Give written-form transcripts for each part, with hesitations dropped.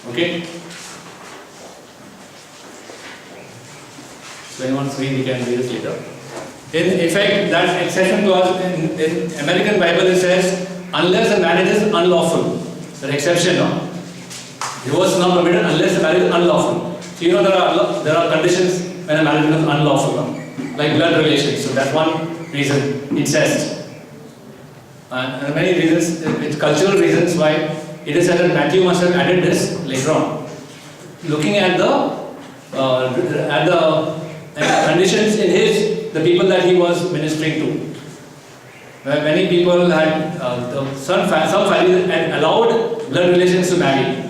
Okay? So anyone's read, you can read it later. In effect, that exception clause in American Bible it says, unless the marriage is unlawful. The exception, no? Divorce is not permitted unless the marriage is unlawful. So you know there are conditions when a marriage becomes unlawful, no? Like blood relations. So that's one reason. Incest. And many reasons, it's cultural reasons why it is said that Matthew must have added this later on. Looking at the conditions in the people that he was ministering to. Where many people had, some families had allowed blood relations to marry.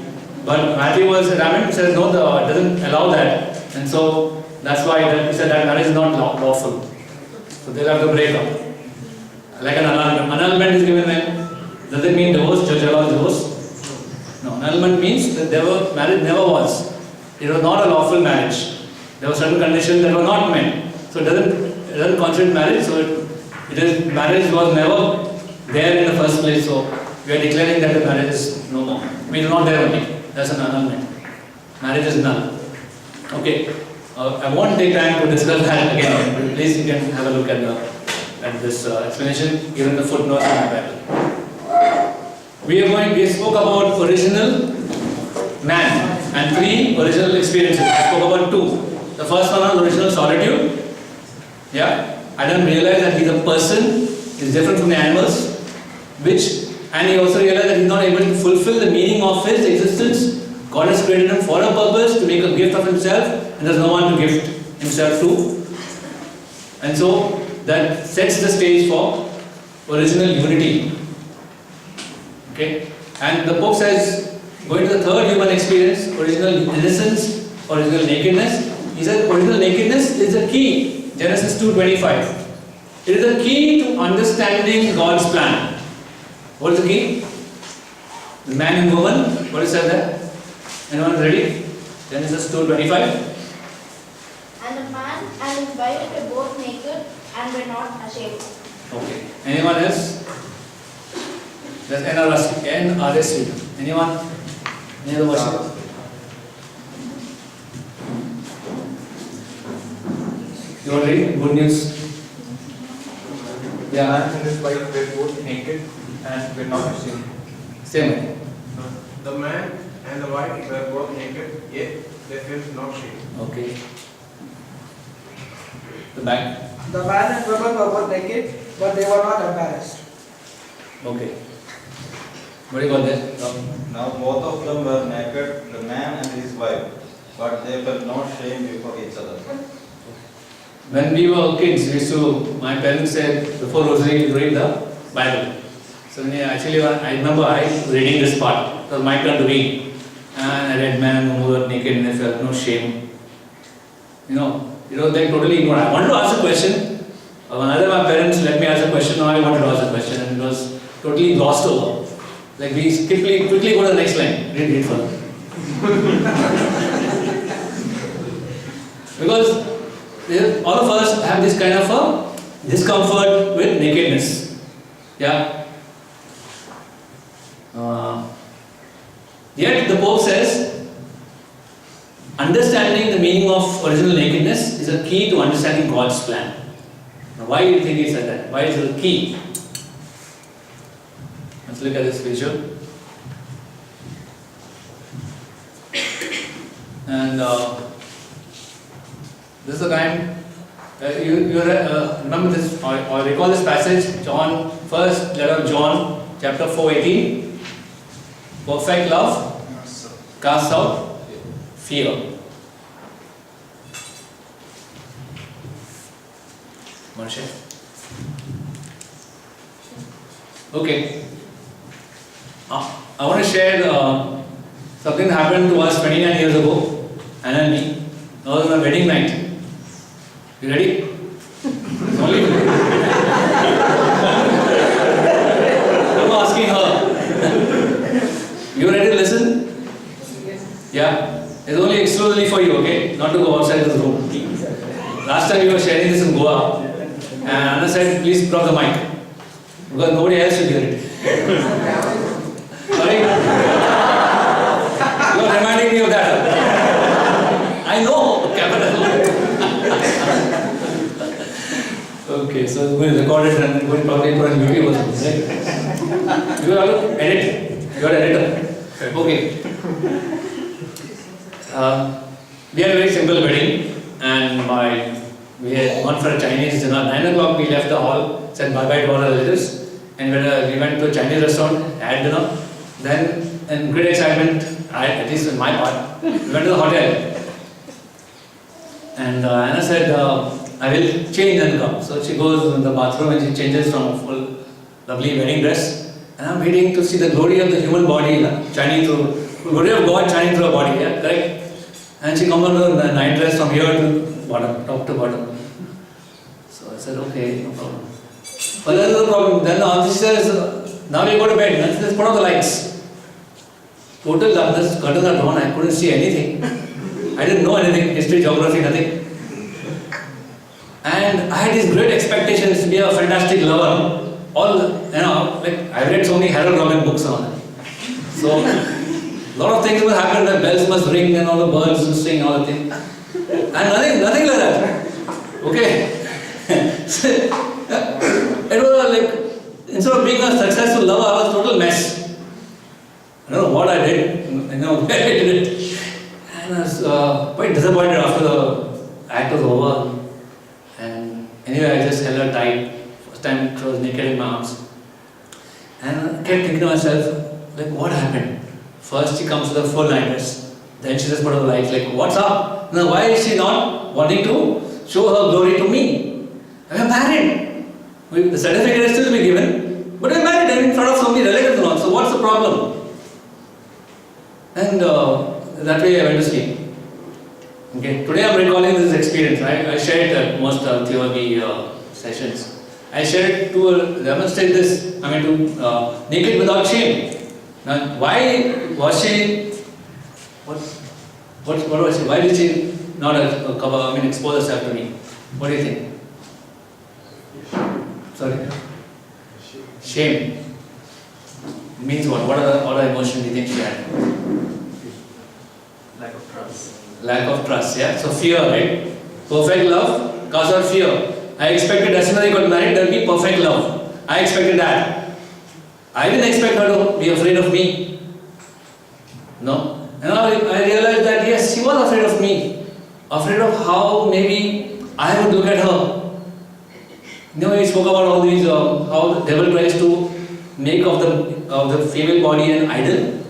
But Matthew was adamant, says no, it doesn't allow that. And so that's why he said that marriage is not lawful. So they'll have to break up. Like an annulment. Annulment is given when, does it mean divorce? Judge allows divorce? No, annulment means that marriage never was. It was not a lawful marriage. There were certain conditions that were not met. So it doesn't constitute marriage. So marriage was never there in the first place. So we are declaring that the marriage is no more. We do not there only. That's an annulment. Marriage is null. Okay. I won't take time to discuss that again. Please, you can have a look at this explanation given the footnotes in the Bible. We spoke about original man and 3 original experiences. We spoke about 2. The first one was original solitude. Yeah. Adam realized that he's a person, he's different from the animals, and he also realized that he's not able to fulfill the meaning of his existence. God has created him for a purpose, to make a gift of himself, and there's no one to gift himself to. And so that sets the stage for original unity. Okay? And the Pope says, going to the third human experience, original innocence, original nakedness. He said original nakedness is the key. Genesis 2:25. It is the key to understanding God's plan. What is the key? The man and woman. What is said there? Anyone ready? Genesis 2:25. And the man and his wife were both naked and were not ashamed. Okay. Anyone else? That's NRSV. Anyone? Any other version? You want to read? Good news. The man and his wife were both naked and were not ashamed. Same way. The man and the wife were both naked, yet they felt no shame. Okay. The back. The man and woman were both naked, but they were not embarrassed. Okay. What do you got there? Now both of them were naked, the man and his wife, but they felt no shame before each other. When we were kids, my parents said before rosary, read the Bible. So I remember reading this part. It was my turn to read. And I read man who were naked and they felt no shame. It was like totally ignored. I wanted to ask a question. Another my parents let me ask a question. Now I wanted to ask a question and it was totally glossed over. Like we quickly go to the next line. Read further. Because all of us have this kind of a discomfort with nakedness. Yeah. Yet the Pope says, understanding the meaning of original nakedness is a key to understanding God's plan. Now, why do you think he said that? Why is it a key? Let's look at this visual. And this is the kind, remember this, or recall this passage, first letter of John, chapter 4:18. Perfect love casts out fear. Marsha? Okay. I want to share something that happened to us 29 years ago, Anna and me. That was on a wedding night. You ready? It's only I'm asking her. You ready to listen? Yeah? It's only exclusively for you, okay? Not to go outside this room. Last time we were sharing this in Goa, and Anna said, please drop the mic. Because nobody else should hear it. Sorry? You are Okay, so it's going to record it and going to probably put on YouTube or something, right? You have to edit. You are an editor. Okay. We had a very simple wedding, and we had gone for a Chinese dinner. 9 o'clock we left the hall, said bye-bye to all our relatives, and we went to a Chinese restaurant, had dinner. Then, in great excitement, at least in my part, we went to the hotel. And Anna said, I will change and come. So she goes in the bathroom and she changes from a full lovely wedding dress. And I'm waiting to see the glory of the human body shining through, glory of God shining through her body, yeah, correct? And she comes on the night dress from here to bottom, top to bottom. So I said, okay, no problem. But there's no problem. Then she says, now we go to bed. Let's put on the lights. Total darkness, curtains are drawn, I couldn't see anything. I didn't know anything, history, geography, nothing. And I had these great expectations to be a fantastic lover. I read so many Harold Robin books on it. So, a lot of things will happen, the bells must ring and all the birds will sing, all the things. And nothing like that. Okay? So, it was like, instead of being a successful lover, I was a total mess. I don't know what I did, where I did it. And I was quite disappointed after the act was over. And anyway, I just held her tight. First time she was naked in my arms. And I kept thinking to myself, like, what happened? First she comes with a full night dress. Then she just put on the lights, like, what's up? Now, why is she not wanting to show her glory to me? I'm married. The certificate is still to be given, but I'm married. I'm in front of so many relatives and all. So what's the problem? And that way I went to sleep. Okay. Today I'm recalling this experience. I shared it at most theology sessions. I shared it to demonstrate this. To naked without shame. Now, why was she? What was she? Why did she not expose herself to me? What do you think? Sorry. Shame means what? What are emotions do you think she had? Lack of trust. Lack of trust, yeah. So fear, right? Perfect love caused her fear. I expected as soon as I got married, there would be perfect love. I expected that. I didn't expect her to be afraid of me. No. And I realized that yes, she was afraid of me. Afraid of how maybe I would look at her. We spoke about all these, how the devil tries to make of the female body an idol.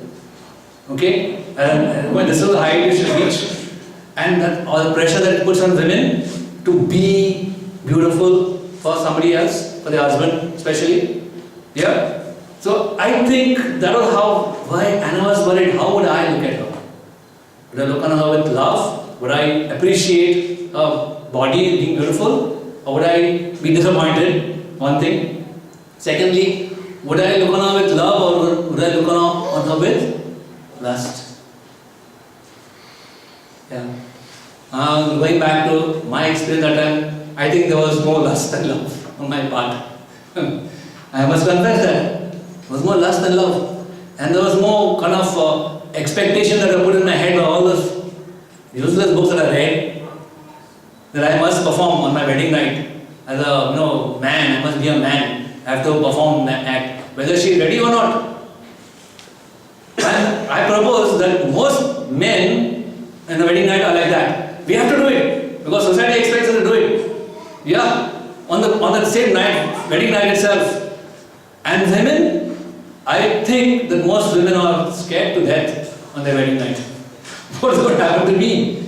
Okay? And when this is the height you should reach, and that all the pressure that it puts on women to be beautiful for somebody else, for their husband especially. Yeah? So I think that was why Anna was worried. How would I look at her? Would I look on her with love? Would I appreciate her body being beautiful? Or would I be disappointed? One thing. Secondly, would I look on her with love, or would I look on her with lust? Yeah. Going back to my experience that time, I think there was more lust than love on my part. I must confess that. There was more lust than love. And there was more kind of expectation that I put in my head by all those useless books that I read, that I must perform on my wedding night. As a man, I must be a man. I have to perform that act, whether she is ready or not. And I propose that most men in the wedding night are like that. We have to do it because society expects us to do it. Yeah, on the same night, wedding night itself. And women, I think that most women are scared to death on their wedding night. What's going to happen to me?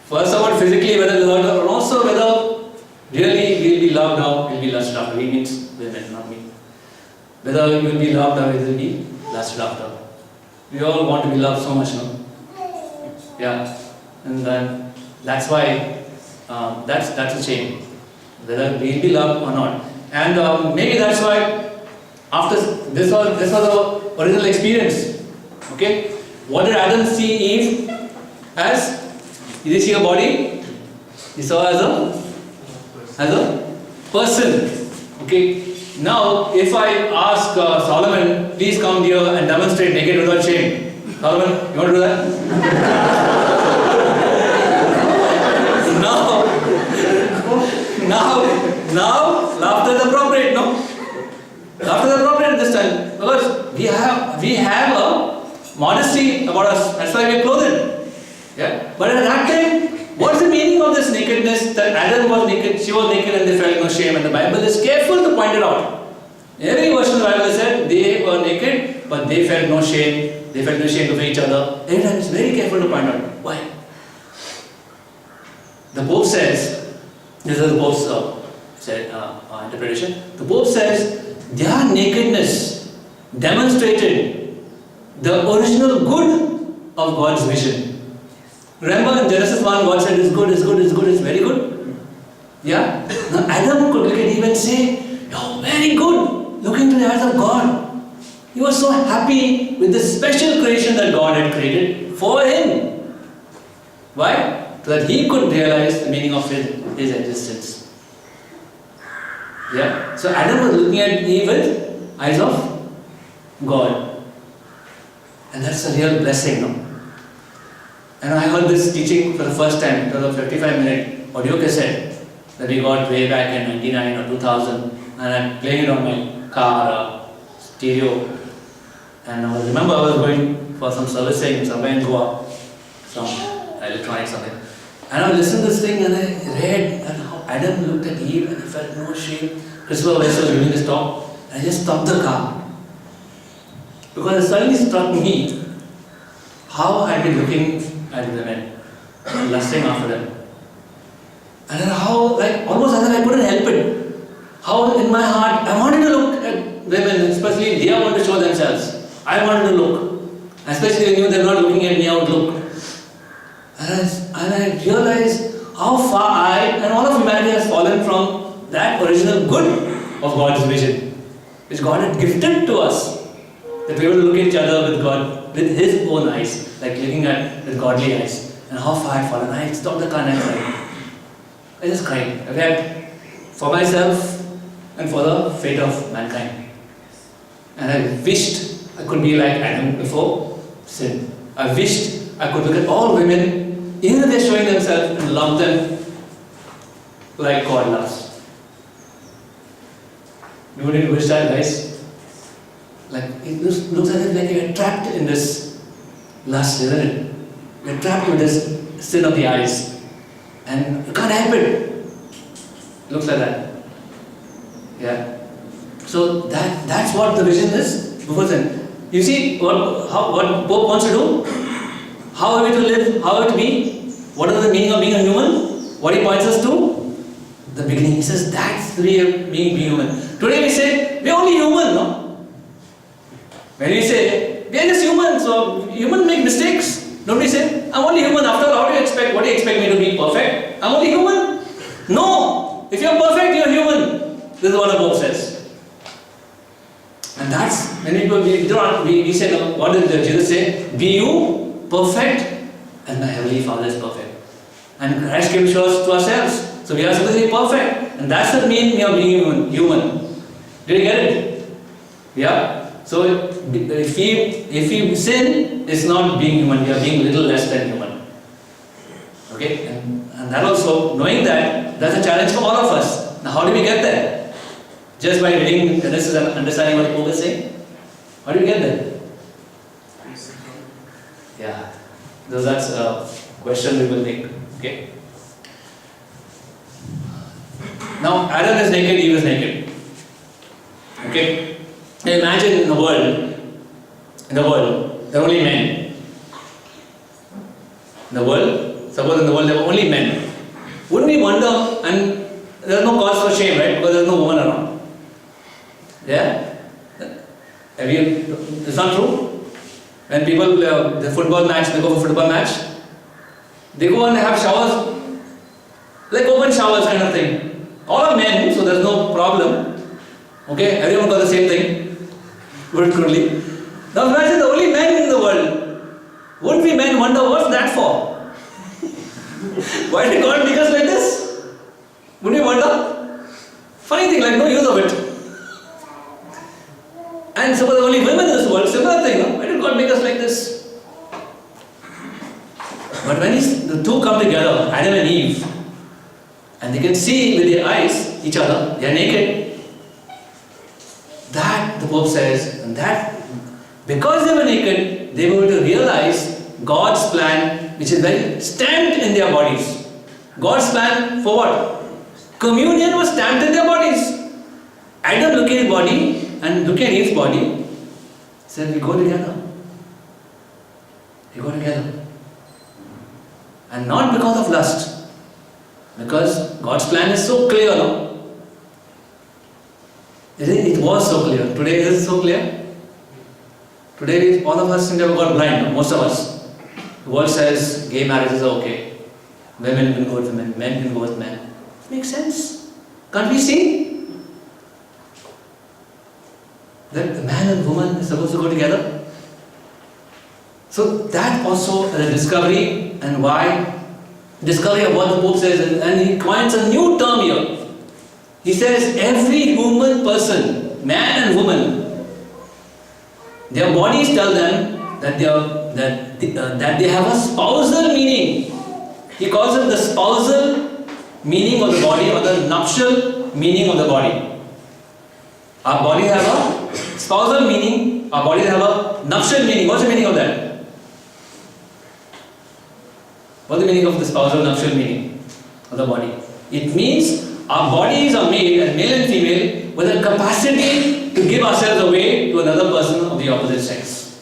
First about physically whether loved or also whether really we will be loved or will be lusted after. We means women, not me. Whether we will be loved or we will be lusted after. We all want to be loved so much, no? Yeah. And then that's why that's a shame. Whether we will be loved or not. And maybe that's why after this was the original experience. Okay? What did Adam see Eve as? Did he see a body? He saw as a person. Okay. Now, if I ask Solomon, please come here and demonstrate naked without shame. Solomon, you want to do that? now, Now, laughter is appropriate, no? Laughter is appropriate this time because we have a modesty about us. That's why we are clothed. Yeah. But at that time, what's the meaning of this nakedness? That Adam was naked, she was naked, and they felt no shame. And the Bible is careful to point it out. Every verse of the Bible said they were naked, but they felt no shame. They felt no shame of each other. Every time it's very careful to point out why. The Pope says, this is the Pope's interpretation. The Pope says their nakedness demonstrated the original good of God's vision. Remember in Genesis 1, God said it's good, it's good, it's good, it's very good. Yeah? Now Adam could look at Eve and say, you're very good, looking to the eyes of God. He was so happy with the special creation that God had created for him. Why? So that he could realize the meaning of his existence. Yeah? So Adam was looking at Eve with eyes of God. And that's a real blessing, no? And I heard this teaching for the first time. It was a 55-minute audio cassette that we got way back in 99 or 2000. And I'm playing it on my car, stereo. And I remember I was going for some servicing somewhere in Goa, some electronic something. And I listened to this thing and I read and how Adam looked at Eve and he felt no shame. Christopher West was giving this talk and I just stopped the car. Because it suddenly struck me how I'd been looking at women, lusting after them. And then how, like, almost as if I couldn't help it. How in my heart, I wanted to look at women, especially they wanted to show themselves. I wanted to look. Especially when they're not looking at me, I would look. And I realized how far I and all of humanity has fallen from that original good of God's vision, which God had gifted to us. That we will look at each other with God, with His own eyes, like looking at with godly eyes. And how far I had fallen. I stopped the car and I cried. I just cried. I wept for myself and for the fate of mankind. And I wished I could be like Adam before sin. I wished I could look at all women, even if they're showing themselves, and love them like God loves. You wouldn't wish that, guys? Like, it looks as if like you're trapped in this lust, isn't it? You're trapped with this sin of the eyes. And you can't help it. Looks like that. Yeah. So that's what the vision is before sin. You see what Pope wants to do? How are we to live? How are we to be? What is the meaning of being a human? What he points us to? The beginning. He says that's the way of being human. Today we say we're only human, no? When we say we are just human, so humans make mistakes. Don't we say I'm only human? After all, what do you expect me to be perfect? I'm only human. No! If you're perfect, you're human. This is what the Pope says. And that's when we say, no, what did Jesus say? Be you perfect as my heavenly Father is perfect. And Christ came to show us to ourselves. So we are supposed to be perfect. And that's the meaning of being human. Did you get it? Yeah? So if we sin, it's not being human, we are being little less than human. Okay? And that also, knowing that, that's a challenge for all of us. Now how do we get there? Just by reading Genesis and understanding what the Pope is saying? How do we get there? Yeah. So that's a question we will take. Okay? Now Adam is naked, Eve is naked. Okay? Imagine in the world, there are only men. In the world, suppose in the world there were only men. Wouldn't we wonder, and there's no cause for shame, right? Because there's no woman around. Yeah? It's not true? When people, the football match, they go for football match, they go and have showers, like open showers kind of thing. All are men, so there's no problem. Okay? Everyone got the same thing. Truly. Now imagine the only men in the world. Wouldn't we men wonder what's that for? Why did God make us like this? Wouldn't we wonder? Funny thing, like no use of it. And suppose only women in this world, similar thing, no? Why did God make us like this? But when the two come together, Adam and Eve, and they can see with their eyes, each other, they are naked. That the Pope says, and that because they were naked, they were to realize God's plan, which is very stamped in their bodies. God's plan for what? Communion was stamped in their bodies. Adam looked at his body and looked at his body, said, we go together. We go together. And not because of lust, because God's plan is so clear, no? It was so clear. Today is it so clear? Today all of us seem to have got blind, no? Most of us. The world says gay marriages are okay. Women can go with women, men can go with men. Makes sense. Can't we see that the man and woman is supposed to go together? So that also is a discovery, and why? Discovery of what the Pope says, and he coins a new term here. He says every human person, man and woman, their bodies tell them that they have a spousal meaning. He calls it the spousal meaning of the body, or the nuptial meaning of the body. Our bodies have a spousal meaning, our bodies have a nuptial meaning. What's the meaning of that? What's the meaning of the spousal nuptial meaning of the body? It means our bodies are made as male and female with a capacity to give ourselves away to another person of the opposite sex.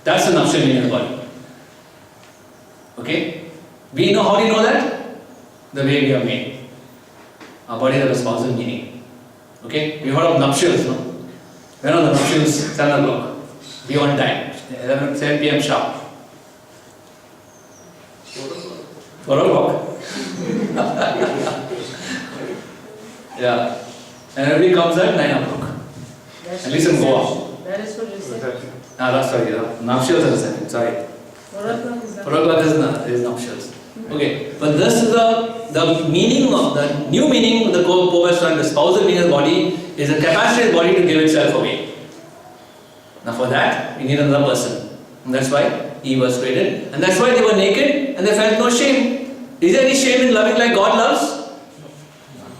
That's the nuptial meaning of the body. Okay? We know how do you know that? The way we are made. Our bodies have a spousal meaning. Okay? We've heard of nuptials, no? When are the nuptials? 7 o'clock. Be on time. 7 p.m. sharp. 4 o'clock. Yeah. And everybody comes at 9 o'clock. At least in Goa. That is for reception. That's sorry. Nuptials are reception. Sorry. 4 o'clock is 4 o'clock is nuptials. Okay. But this is the meaning of the new meaning of the Pope has done. The spousal meaning of the body is a capacity of the body to give itself away. Now for that, we need another person. And that's why Eve was created. And that's why they were naked and they felt no shame. Is there any shame in loving like God loves?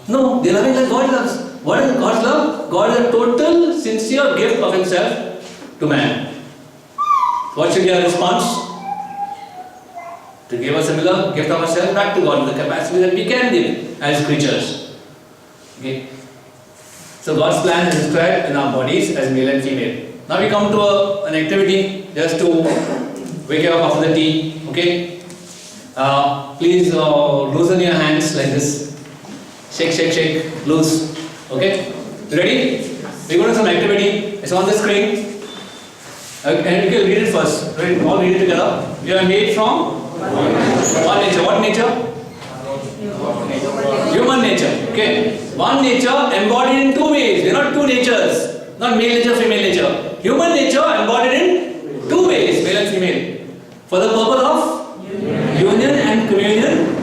No, they're loving like God loves. What is God's love? God is a total, sincere gift of Himself to man. What should be our response? To give a similar gift of ourselves back to God, the capacity that we can give as creatures. Okay? So God's plan is described in our bodies as male and female. Now we come to an activity just to wake you up after the tea. Okay? Please loosen your hands like this. Shake, shake, shake, loose. Okay? You ready? We're going to some activity. It's on the screen. And you can read it first. Right? All read it together. You are made from one nature. What nature? Human nature. Okay. One nature embodied in two ways. There are not two natures. Not male nature, female nature. Human nature embodied in two ways, male and female. For the purpose of union and communion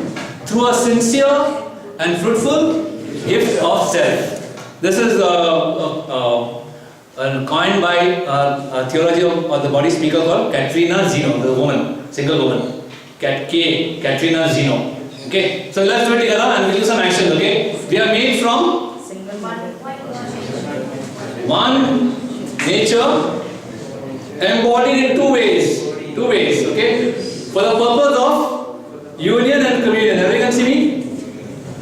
through a sincere and fruitful gift of self. This is coined by a theology of the body speaker called Katerina Zeno, the woman, single woman. Katerina Zeno. Okay, so let's do it together and we'll do some action. Okay, we are made from one nature embodied in two ways. Okay, for the purpose of union and communion. Everyone can see me?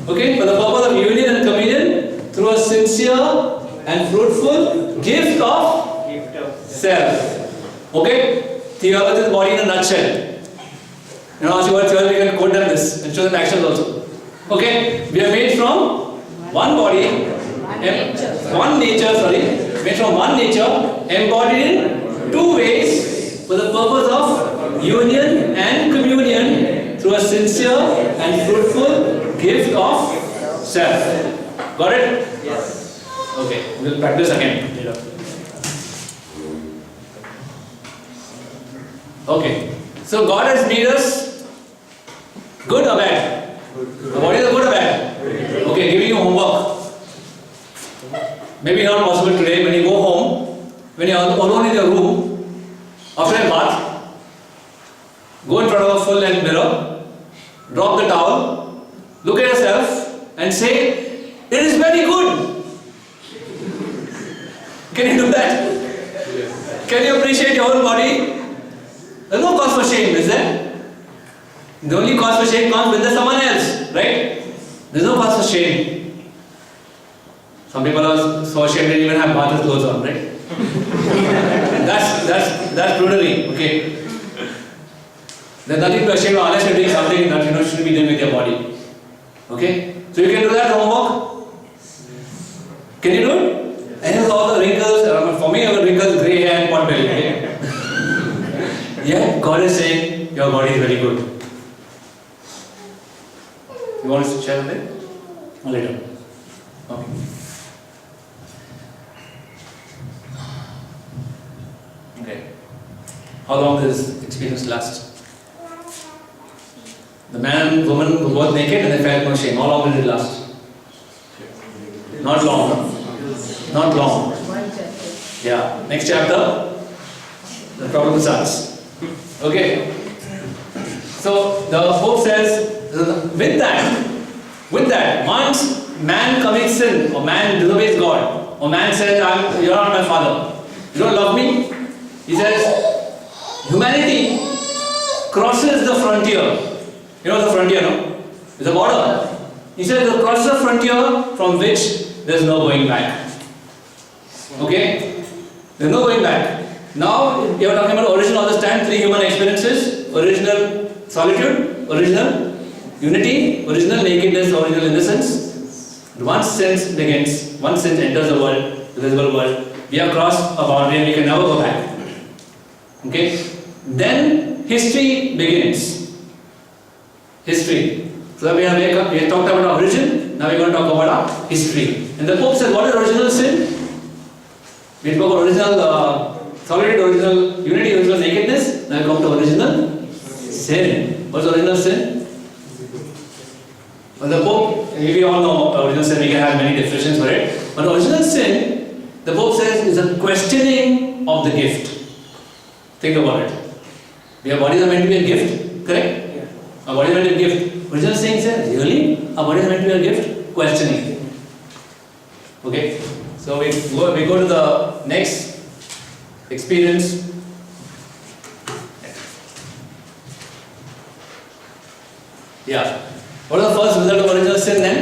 Okay, for the purpose of union and communion through a sincere and fruitful gift of self. Okay, theology of the body in a nutshell. You know, as you were theology, you can quote them this and show them actions also. Okay, we are made from one body, one nature, made from one nature, embodied in two ways for the purpose of union and communion through a sincere and fruitful gift of self. Got it? Yes. Okay, we'll practice again later. Okay, so God has made us good or bad? What is the good or bad? Okay, giving you homework. Maybe not possible today. When you go home, when you are alone in your room, after a bath, go in front of a full-length mirror, drop the towel, look at yourself and say, It is very good. Can you do that? Can you appreciate your own body? There's no cause for shame, is there? The only cause for shame comes when there's someone else, right? There's no cause for shame. Some people are so ashamed they even have bathroom clothes on, right? that's prudery, okay? There's nothing to be ashamed of unless you're doing something that you shouldn't be doing with your body. Okay? So you can do that homework? Can you do it? And with all the wrinkles, for me I have wrinkles, grey hair and pot belly, okay? Yeah, God is saying your body is very good. You want us to share with it? Or later? Okay. Okay. How long does this experience last? The man and woman were both naked and they felt no shame. How long did it last? Not long. Not long. One chapter. Yeah. Next chapter, the problem starts. Okay. So the Pope says, with that, once man commits sin, or man disobeys God, or man says, you're not my father, you don't love me, he says, humanity crosses the frontier. You know the frontier, no? It's a border. He says, crosses the frontier from which there's no going back. Okay? There's no going back. Now, we are talking about original understand, three human experiences: original solitude, original unity, original nakedness, original innocence. Once sin begins, once sin enters the world, the visible world, we have crossed a boundary and we can never go back. Okay? Then history begins. History. So we have talked about origin, now we are going to talk about our history. And the Pope said, what is original sin? We spoke about original solitude, original unity, original nakedness. Now we come to original sin. What's original sin? Well, the Pope, we all know original sin, we can have many definitions for it. But original sin, the Pope says, is a questioning of the gift. Think about it. Our bodies are meant to be a gift, correct? Yeah. Our body is meant to be a gift. Original sin says, really? Our body is meant to be a gift? Questioning. Okay? So we go to the next experience. Yeah. What is the first result of original sin then?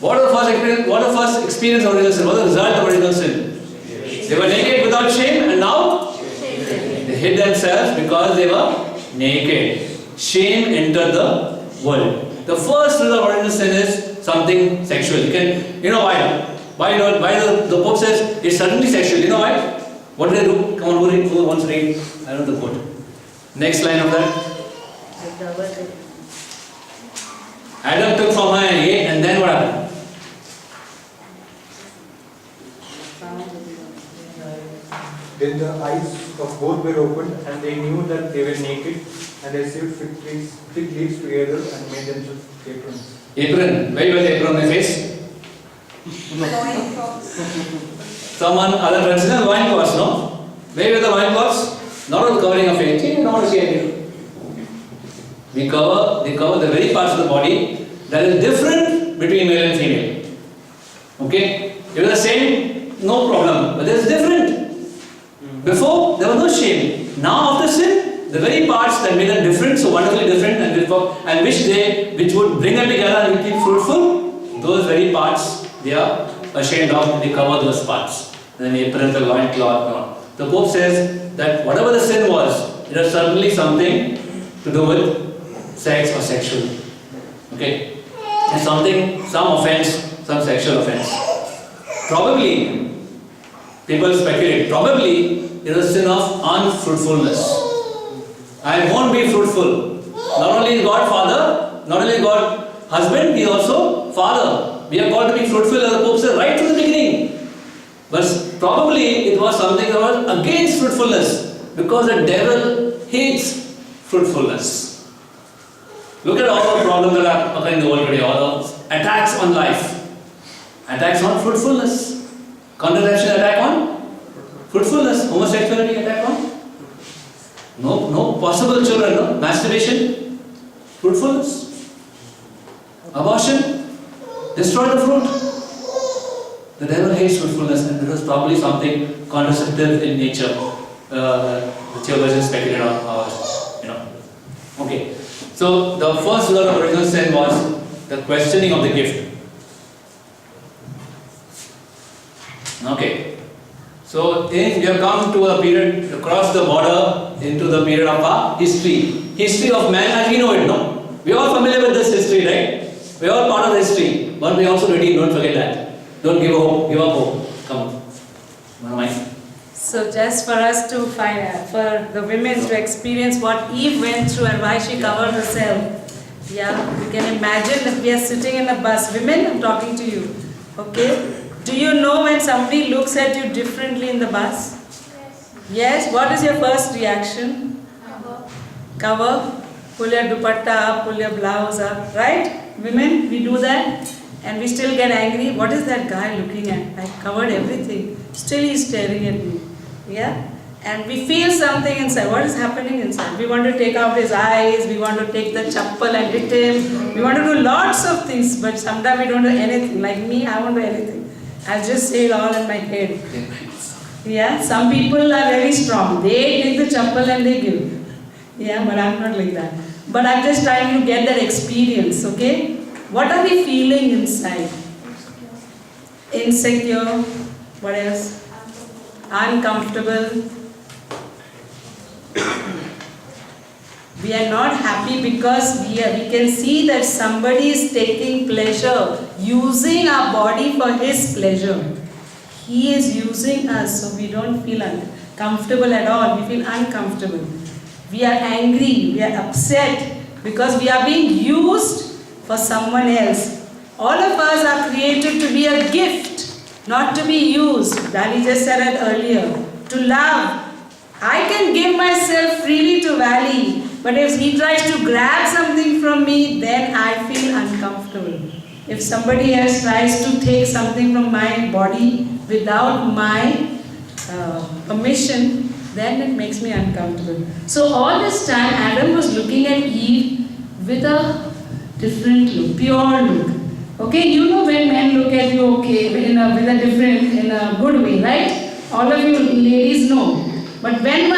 What is the first experience of original sin? What is the result of original sin? They were naked without shame and now they hid themselves because they were naked. Shame entered the world. The first result of original sin is something sexual. You know why? Why the Pope says it's certainly sexual? You know why? What do they do? Come on, who wants to read? I don't know the quote. Next line of that. Adam took from her and ate, and then what happened? Then the eyes of both were opened, and they knew that they were naked, and they sewed fig leaves together and made themselves aprons. Apron. Where was the apron on their face? Someone other traditional wine cloths, no? Where were the wine cloths? Not on covering of face. Not on shame. They cover the very parts of the body that is different between male and female. Okay? If it is the same, no problem. But there is different. Before, there was no shame. Now, after sin, the very parts that made them different, so wonderfully different, and which would bring them together and make them fruitful, those very parts, they are ashamed of, they cover those parts. Then apron, the loin cloth, no. The Pope says that whatever the sin was, it has certainly something to do with sex or sexual. Okay? And some offense, some sexual offense. Probably, people speculate, probably it is a sin of unfruitfulness. I won't be fruitful. Not only is God Father, not only is God husband, He is also Father. We are called to be fruitful, as the Pope said, right from the beginning. But probably it was something that was against fruitfulness, because the devil hates fruitfulness. Look at all the problems that are occurring in the world today, all the attacks on life, attacks on fruitfulness, contraception attack on fruitfulness. Fruitfulness, homosexuality attack on? No possible children, no? Masturbation, fruitfulness, abortion, destroy the fruit. The devil hates fruitfulness, and there was probably something contraceptive in nature. The theologians speculated on, Okay, so the first result of original sin was the questioning of the gift. Okay, so we have come to a period, across the border into the period of our history of man as we know it, no? We are all familiar with this history, right? We are all part of the history, but we also ready, don't forget that. Don't give up hope. Come, Mike. So just for us to find, for the women to experience what Eve went through and why she covered herself. Yeah, we can imagine if we are sitting in a bus. Women, I'm talking to you. Okay? Do you know when somebody looks at you differently in the bus? Yes. What is your first reaction? Cover. Pull your dupatta up, pull your blouse up. Right? Women, we do that. And we still get angry. What is that guy looking at? I covered everything. Still he's staring at me. Yeah? And we feel something inside. What is happening inside? We want to take out his eyes. We want to take the chappal and hit him. We want to do lots of things. But sometimes we don't do anything. Like me, I won't do anything. I'll just say it all in my head. Yeah? Some people are very strong. They take the chappal and they give. Yeah? But I'm not like that. But I'm just trying to get that experience. Okay? What are we feeling inside? Insecure. What else? Uncomfortable. We are not happy because we can see that somebody is taking pleasure, using our body for his pleasure. He is using us, so we don't feel comfortable at all. We feel uncomfortable. We are angry, we are upset because we are being used for someone else. All of us are created to be a gift, not to be used. Valley just said it earlier. To love. I can give myself freely to Valley, but if he tries to grab something from me, then I feel uncomfortable. If somebody else tries to take something from my body without my permission, then it makes me uncomfortable. So all this time, Adam was looking at Eve with a different look, pure look. Okay, you know when men look at you, okay, in a good way, right? All of you ladies know. But when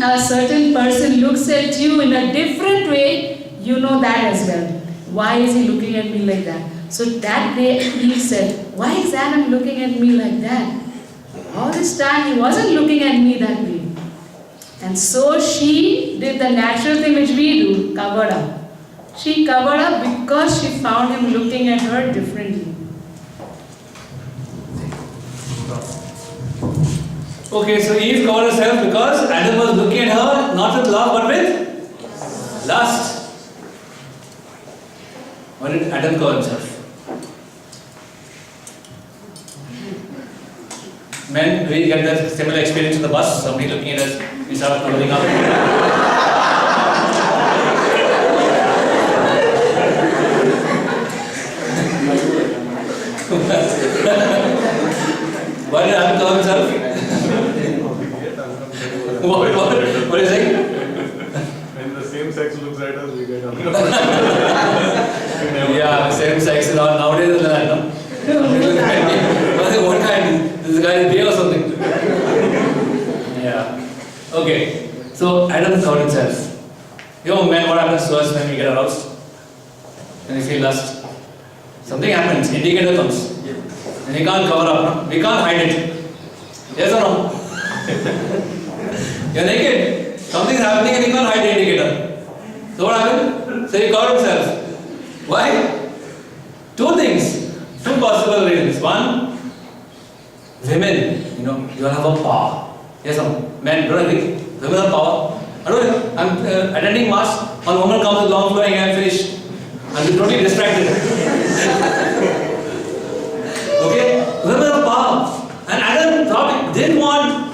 a certain person looks at you in a different way, you know that as well. Why is he looking at me like that? So that day Eve said, why is Adam looking at me like that? All this time he wasn't looking at me that way. And so she did the natural thing which we do, covered up. She covered up because she found him looking at her differently. Okay, so Eve covered herself because Adam was looking at her not with love but with lust. Why did Adam cover himself? Men, we get that similar experience in the bus. Somebody looking at us, we start covering up. Why did Adam cover himself? What is it? When the same sex looks at us, we get uncomfortable. Yeah, same sex is all nowadays is like that, no? What kind? This guy is gay or something? Yeah. Okay. So Adam covered himself. You know, men, what happens to us when we get aroused? When we feel lust? Something happens, indicator comes. And we can't cover up, no? We can't hide it. Yes or no? You're naked. Something's happening and you can't hide the indicator. So what happened? So he covered himself. Why? Two things. Two possible reasons. One, women, you all have a power. Yes or no? Men, don't agree? Women have power. I don't know. I'm attending mass. One woman comes with long flowing hair, finished. I'm totally distracted. Okay? Women have power. And Adam didn't want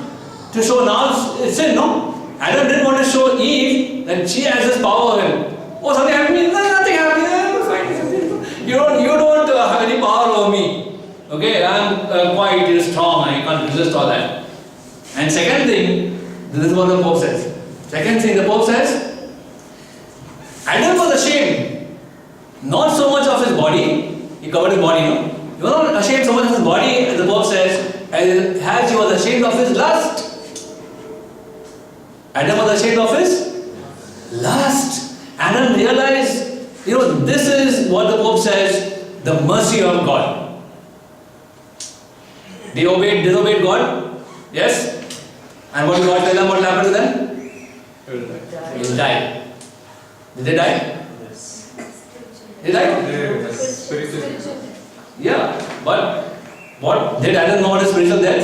to show now it's sin, no? Adam didn't want to show Eve that she has this power over him. Oh, something happened to me? No, nothing happened. Fine. You don't have any power over me. Okay, I'm quite strong. I can't resist all that. And second thing, this is what the Pope says. Second thing the Pope says, Adam was ashamed, not so much of his body, he covered his body, no? He was not ashamed so much of his body, as the Pope says, as he was ashamed of his lust. Adam was ashamed of his lust. Adam realized, this is what the Pope says, the mercy of God. They disobeyed God? Yes? And what did God tell them? What will happen to them? They will die. Did they die? Yes. They died? Yes. Spiritually. Yeah. But what? Did Adam know what is spiritual death?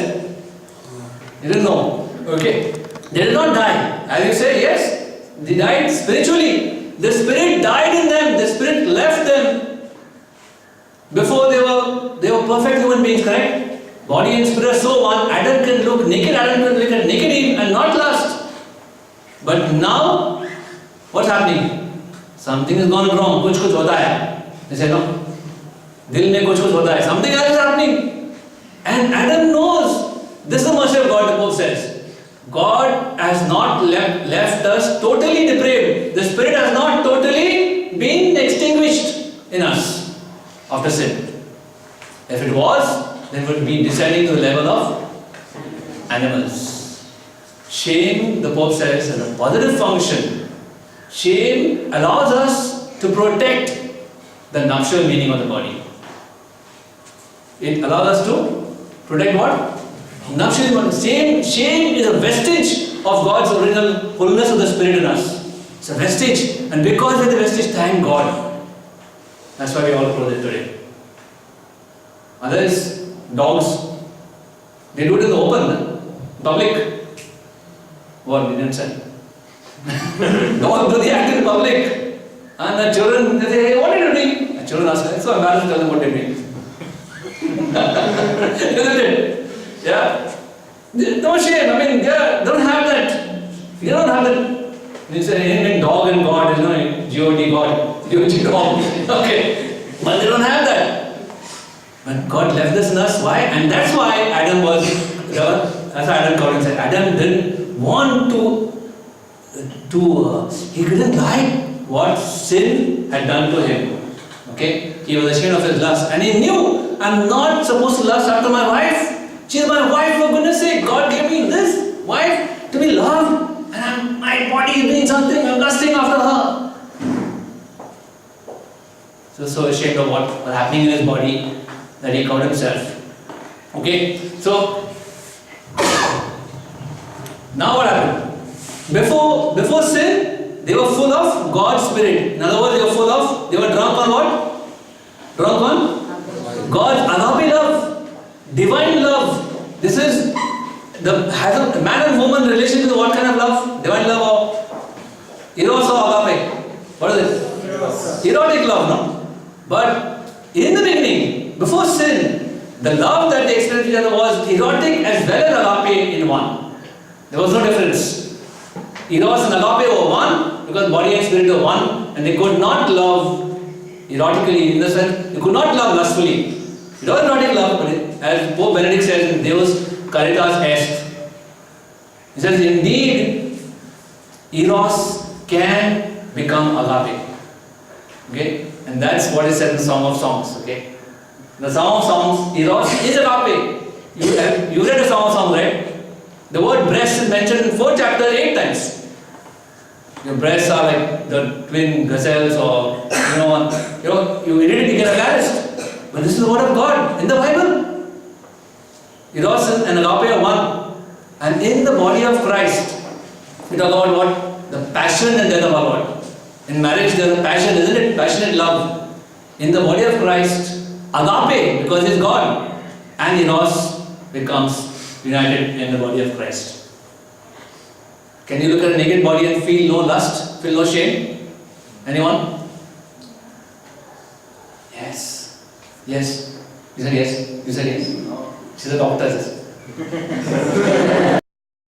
He didn't know. Okay. They did not die. As you say, yes. They died spiritually. The spirit died in them. The spirit left them. Before they were perfect human beings, correct? Body and spirit are so one. Adam can look naked. Adam can look at naked Eve and not lust. But now, what's happening? Something has gone wrong. Kuch hota hai. They say no. Dil mein kuch hota hai. Something else is happening. And Adam knows. This is the mercy of God, the Pope says. God has not left us totally depraved. The spirit has not totally been extinguished in us after sin. If it was, then it would be descending to the level of animals. Shame, the Pope says, is a positive function. Shame allows us to protect the nuptial meaning of the body. It allows us to protect what? Nuptial meaning. Shame is a vestige of God's original fullness of the Spirit in us. It's a vestige. And because we're the vestige, thank God. That's why we all clothe it today. Others, dogs, they do it in the open, public. What? They didn't say. Dogs do the act in public. And the children, they say, hey, what are you doing? The children ask, it's so embarrassing to tell them what they're doing. Isn't it? Yeah? No shame. I mean, they don't have that. They don't have that. They say, in dog and God, G-O-D, God. G-O-D, dog. Okay. But they don't have that. But God left this in us. Why? And that's why Adam was, as Adam called himself, Adam didn't want he couldn't like what sin had done to him. Okay? He was ashamed of his lust. And he knew, I'm not supposed to lust after my wife. She is my wife, for goodness sake. God gave me this wife to be loved. And my body is doing something, I'm lusting after her. So ashamed of what was happening in his body, that he called himself. Okay, so now what happened? Before sin, they were full of God's Spirit. In other words, they were drunk on what? Drunk on God's agape love, divine love. This is has a man and woman relation to what kind of love? Divine love or eros or agape? What is it? Erotic love, no? But in the beginning, before sin, the love that they experienced each other was erotic as well as agape in one. There was no difference. Eros and agape were one because body and spirit were one, and they could not love erotically in the sense, they could not love lustfully. It was erotic love, but as Pope Benedict says in Deus Caritas Est, he says, indeed, Eros can become agape. Okay? And that's what is said in the Song of Songs. Okay? The Song of Songs, Eros is agape. You read a Song of Songs, right? The word breast is mentioned in 4 chapters 8 times. Your breasts are like the twin gazelles, or you read it, you get embarrassed. But this is the word of God in the Bible. Eros and agape are one. And in the body of Christ, we talk about what? The passion and death of our Lord. In marriage, there is a passion, isn't it? Passionate love. In the body of Christ, agape, because he is God, and Eros becomes united in the body of Christ. Can you look at a naked body and feel no lust, feel no shame? Anyone? Yes. Yes. You said yes. You said yes. She's a doctor.